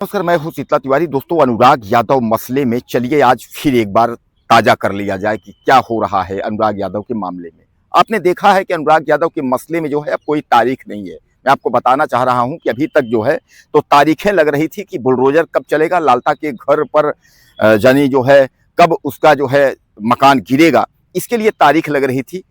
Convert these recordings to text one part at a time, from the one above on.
नमस्कार, मैं हूं शीतला तिवारी। दोस्तों, अनुराग यादव मसले में चलिए आज फिर एक बार ताजा कर लिया जाए कि क्या हो रहा है अनुराग यादव के मामले में। आपने देखा है कि अनुराग यादव के मसले में जो है अब कोई तारीख नहीं है। मैं आपको बताना चाह रहा हूं कि अभी तक जो है तो तारीखें लग रही थी कि बुलडोजर कब चलेगा, लालता के घर पर जानी जो है कब उसका जो है मकान गिरेगा, इसके लिए तारीख लग रही थी।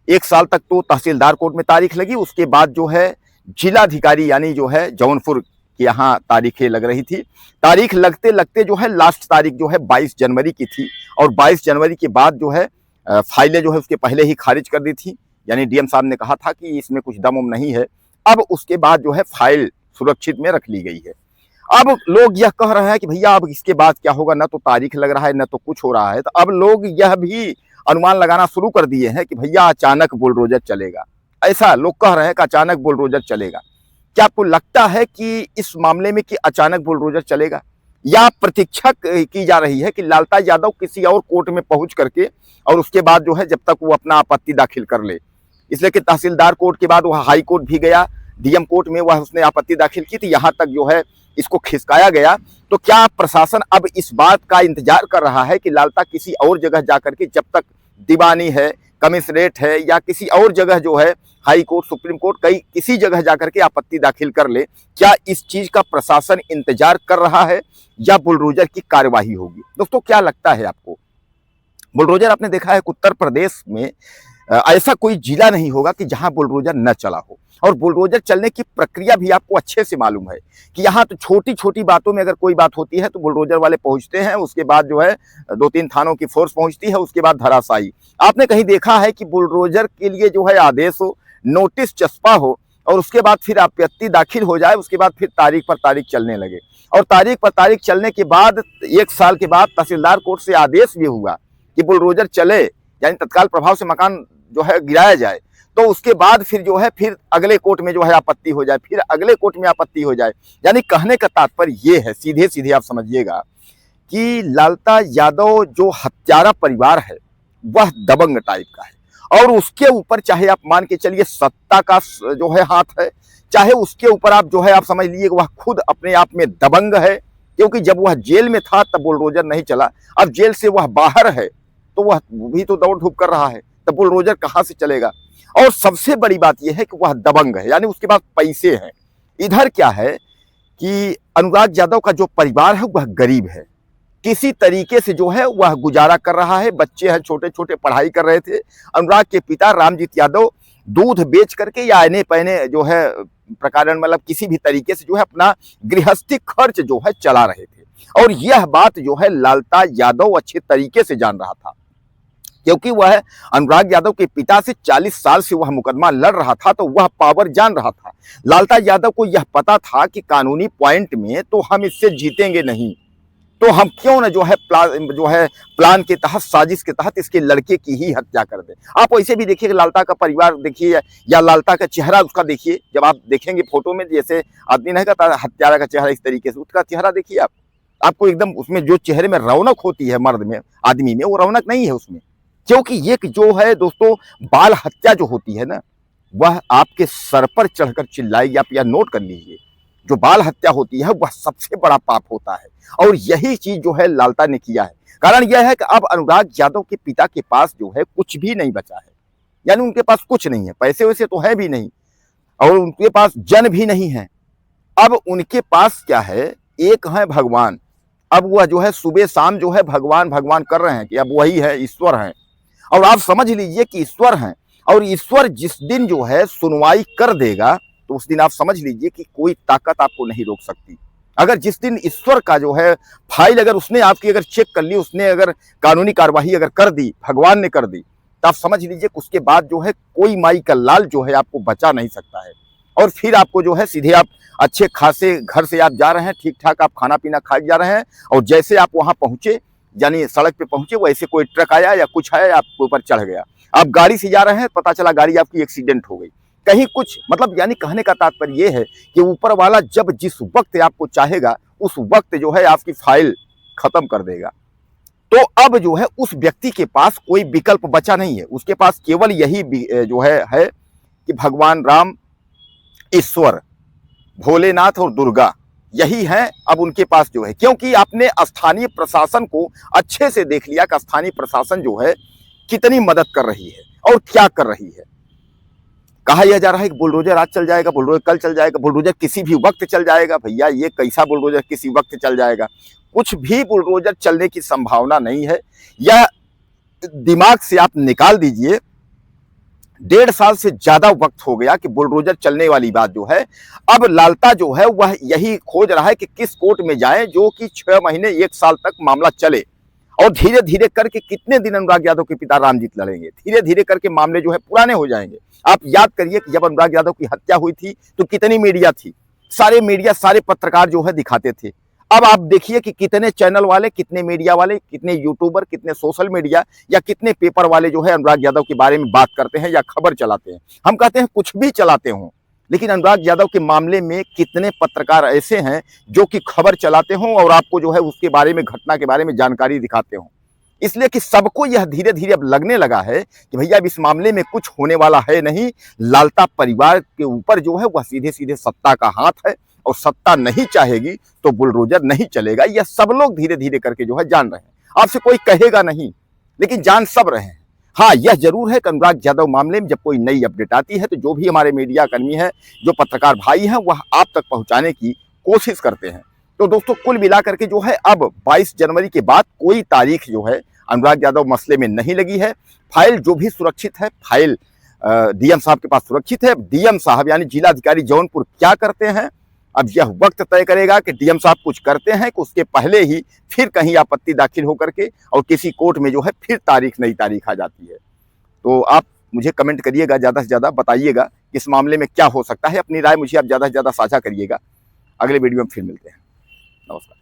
1 साल तक तो तहसीलदार कोर्ट में तारीख लगी, उसके बाद जो है जिलाधिकारी यानी जो है जौनपुर कि यहाँ तारीखें लग रही थी। तारीख लगते लगते जो है लास्ट तारीख जो है 22 जनवरी की थी और 22 जनवरी के बाद जो है फाइलें जो है उसके पहले ही खारिज कर दी थी। यानी डीएम साहब ने कहा था कि इसमें कुछ दम नहीं है। अब उसके बाद जो है फाइल सुरक्षित में रख ली गई है। अब लोग यह कह रहे हैं कि भैया अब इसके बाद क्या होगा, न तो तारीख लग रहा है न तो कुछ हो रहा है। तो अब लोग यह भी अनुमान लगाना शुरू कर दिए हैं कि भैया अचानक बुलडोजर चलेगा। ऐसा लोग कह रहे हैं कि अचानक बुलडोजर चलेगा। क्या आपको लगता है कि इस मामले में कि अचानक बुलडोजर चलेगा, या प्रतीक्षा की जा रही है कि लालता यादव किसी और कोर्ट में पहुंच करके और उसके बाद जो है जब तक वो अपना आपत्ति दाखिल कर ले। इसलिए कि तहसीलदार कोर्ट के बाद वह हाई कोर्ट भी गया, डीएम कोर्ट में वह उसने आपत्ति दाखिल की थी, यहाँ तक जो है इसको खिसकाया गया। तो क्या प्रशासन अब इस बात का इंतजार कर रहा है कि लालता किसी और जगह जाकर के, जब तक दीवानी है, कमिश्नरेट है या किसी और जगह जो है हाई कोर्ट, सुप्रीम कोर्ट, कई किसी जगह जाकर के आपत्ति दाखिल कर ले, क्या इस चीज का प्रशासन इंतजार कर रहा है या बुलडोजर की कार्यवाही होगी? दोस्तों, क्या लगता है आपको? बुलडोजर आपने देखा है उत्तर प्रदेश में ऐसा कोई जिला नहीं होगा कि जहां बुलडोजर न चला हो। और बुलडोजर चलने की प्रक्रिया भी आपको अच्छे से मालूम है कि यहाँ तो छोटी छोटी बातों में अगर कोई बात होती है तो बुलडोजर वाले पहुंचते हैं, उसके बाद जो है 2-3 थानों की फोर्स पहुंचती है, उसके बाद धराशायी। आपने कहीं देखा है कि बुलडोजर के लिए जो है आदेश हो, नोटिस चस्पा हो और उसके बाद फिर आपत्ति दाखिल हो जाए, उसके बाद फिर तारीख पर तारीख चलने लगे। और तारीख पर तारीख चलने के बाद 1 साल के बाद तहसीलदार कोर्ट से आदेश भी हुआ कि बुलडोजर चले, यानी तत्काल प्रभाव से मकान जो है गिराया जाए। तो उसके बाद फिर जो है फिर अगले कोर्ट में जो है आपत्ति हो जाए, फिर अगले कोर्ट में आपत्ति हो जाए। यानी कहने का तात्पर्य ये है, सीधे सीधे आप समझिएगा कि लालता यादव जो हत्यारा परिवार है वह दबंग टाइप का है। और उसके ऊपर चाहे आप मान के चलिए सत्ता का जो है हाथ है, चाहे उसके ऊपर आप जो है आप समझ लीजिए वह खुद अपने आप में दबंग है। क्योंकि जब वह जेल में था तब बुलडोजर नहीं चला, अब जेल से वह बाहर है तो वह भी तो दौड़ धूप कर रहा है, तब बुलडोजर कहाँ से चलेगा? और सबसे बड़ी बात यह है कि वह दबंग है, यानी उसके पास पैसे हैं। इधर क्या है कि अनुराग यादव का जो परिवार है वह गरीब है, किसी तरीके से जो है वह गुजारा कर रहा है। बच्चे हैं छोटे छोटे, पढ़ाई कर रहे थे। अनुराग के पिता रामजीत यादव दूध बेच करके या आने पहने जो है प्रकार मतलब किसी भी तरीके से जो है अपना गृहस्थी खर्च जो है चला रहे थे। और यह बात जो है लालता यादव अच्छे तरीके से जान रहा था, क्योंकि वह अनुराग यादव के पिता से 40 साल से वह मुकदमा लड़ रहा था, तो वह पावर जान रहा था। लालता यादव को यह पता था कि कानूनी पॉइंट में तो हम इससे जीतेंगे नहीं, तो हम क्यों न जो है प्लान के तहत, साजिश के तहत इसके लड़के की ही हत्या कर दें। आप वैसे भी देखिए लालता का परिवार देखिए या लालता का चेहरा उसका देखिए, जब आप देखेंगे फोटो में जैसे आदमी नहीं कहता हत्यारा का चेहरा इस तरीके से, उसका चेहरा देखिए आप, आपको एकदम उसमें जो चेहरे में रौनक होती है मर्द में, आदमी में, वो रौनक नहीं है उसमें। क्योंकि ये जो है दोस्तों बाल हत्या जो होती है ना, वह आपके सर पर चढ़कर चिल्लाएगी। आप यह नोट कर लीजिए, जो बाल हत्या होती है वह सबसे बड़ा पाप होता है। और यही चीज जो है लालता ने किया है। कारण यह है कि अब अनुराग यादव के पिता के पास जो है कुछ भी नहीं बचा है, यानी उनके पास कुछ नहीं है, पैसे वैसे तो है भी नहीं और उनके पास जन भी नहीं है। अब उनके पास क्या है, एक है भगवान। अब वह जो है सुबह शाम जो है भगवान भगवान कर रहे हैं कि अब वही है, ईश्वर हैं। और आप समझ लीजिए कि ईश्वर हैं, और ईश्वर जिस दिन जो है सुनवाई कर देगा तो उस दिन आप समझ लीजिए कि कोई ताकत आपको नहीं रोक सकती। अगर जिस दिन ईश्वर का जो है फाइल अगर उसने आपकी अगर चेक कर ली, उसने अगर कानूनी कार्यवाही अगर कर दी, भगवान ने कर दी, तो आप समझ लीजिए कि उसके बाद जो है कोई माई का लाल जो है आपको बचा नहीं सकता है। और फिर आपको जो है सीधे आप अच्छे खासे घर से आप जा रहे हैं, ठीक ठाक आप खाना पीना खा जा रहे हैं, और जैसे आप वहां पहुंचे यानी सड़क पे पहुंचे, वैसे कोई ट्रक आया या कुछ आया आपके ऊपर चढ़ गया। आप गाड़ी से जा रहे हैं, पता चला गाड़ी आपकी एक्सीडेंट हो गई, कहीं कुछ मतलब। यानी कहने का तात्पर्य यह है कि ऊपर वाला जब जिस वक्त आपको चाहेगा उस वक्त जो है आपकी फाइल खत्म कर देगा। तो अब जो है उस व्यक्ति के पास कोई विकल्प बचा नहीं है, उसके पास केवल यही जो है कि भगवान राम, ईश्वर, भोलेनाथ और दुर्गा, यही हैं अब उनके पास जो है, क्योंकि आपने स्थानीय प्रशासन को अच्छे से देख लिया कि स्थानीय प्रशासन जो है कितनी मदद कर रही है और क्या कर रही है। कहा यह जा रहा है कि बुलडोजर आज चल जाएगा, बुलडोजर कल चल जाएगा, बुलडोजर किसी भी वक्त चल जाएगा। भैया ये कैसा बुलडोजर किसी वक्त चल जाएगा? कुछ भी बुलडोजर चलने की संभावना नहीं है। यह दिमाग से आप निकाल दीजिए। 1.5 साल से ज्यादा वक्त हो गया कि बुलडोजर चलने वाली बात जो है, अब लालता जो है वह यही खोज रहा है कि किस कोर्ट में जाए जो कि 6 महीने 1 साल तक मामला चले। और धीरे धीरे करके कितने दिन अनुराग यादव के पिता रामजीत लड़ेंगे? धीरे धीरे करके मामले जो है पुराने हो जाएंगे। आप याद करिए कि जब अनुराग यादव की हत्या हुई थी तो कितनी मीडिया थी, सारे मीडिया सारे पत्रकार जो है दिखाते थे। अब आप देखिए कि कितने चैनल वाले, कितने मीडिया वाले, कितने यूट्यूबर, कितने सोशल मीडिया या कितने पेपर वाले जो है अनुराग यादव के बारे में बात करते हैं या खबर चलाते हैं। हम कहते हैं कुछ भी चलाते हों, लेकिन अनुराग यादव के मामले में कितने पत्रकार ऐसे हैं जो कि खबर चलाते हों और आपको जो है उसके बारे में, घटना के बारे में जानकारी दिखाते हों। इसलिए कि सबको यह धीरे धीरे अब लगने लगा है कि भैया अब इस मामले में कुछ होने वाला है नहीं। लालता परिवार के ऊपर जो है वह सीधे सीधे सत्ता का हाथ है और सत्ता नहीं चाहेगी तो बुलडोजर नहीं चलेगा। यह सब लोग धीरे धीरे करके जो है जान रहे हैं। आपसे कोई कहेगा नहीं, लेकिन जान सब रहे हैं। हाँ, यह जरूर है कि अनुराग यादव मामले में जब कोई नई अपडेट आती है तो जो भी हमारे मीडिया कर्मी हैं, जो पत्रकार भाई हैं, वह आप तक पहुंचाने की कोशिश करते हैं। तो दोस्तों कुल मिलाकर के जो है अब 22 जनवरी के बाद कोई तारीख जो है अनुराग यादव मसले में नहीं लगी है। फाइल जो भी सुरक्षित है, फाइल डीएम साहब के पास सुरक्षित है। डीएम साहब यानी जिलाधिकारी जौनपुर क्या करते हैं, अब यह वक्त तय करेगा कि डीएम साहब कुछ करते हैं कि उसके पहले ही फिर कहीं आपत्ति दाखिल होकर के और किसी कोर्ट में जो है फिर नई तारीख आ जाती है। तो आप मुझे कमेंट करिएगा, ज़्यादा से ज़्यादा बताइएगा इस मामले में क्या हो सकता है। अपनी राय मुझे आप ज़्यादा से ज़्यादा साझा करिएगा। अगले वीडियो में फिर मिलते हैं। नमस्कार।